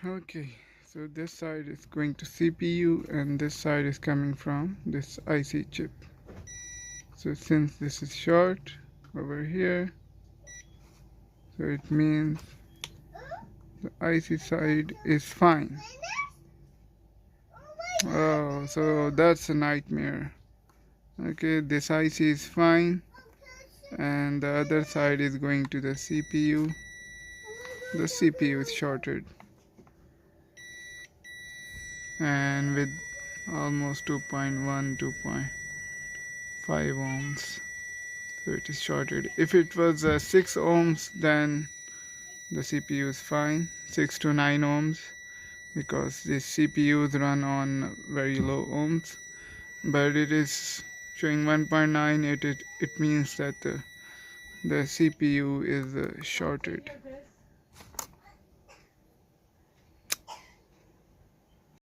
Okay, so this side is going to CPU and this side is coming from this IC chip. So since this is short over here, so it means the IC side is fine. Oh, so that's a nightmare. Okay, this IC is fine and the other side is going to the CPU. The CPU is shorted and with almost 2.1, 2.5 ohms. So it is shorted. If it was 6 ohms, then the CPU is fine, 6 to 9 ohms, because these CPUs run on very low ohms. But it is showing 1.9. It means that the CPU is shorted.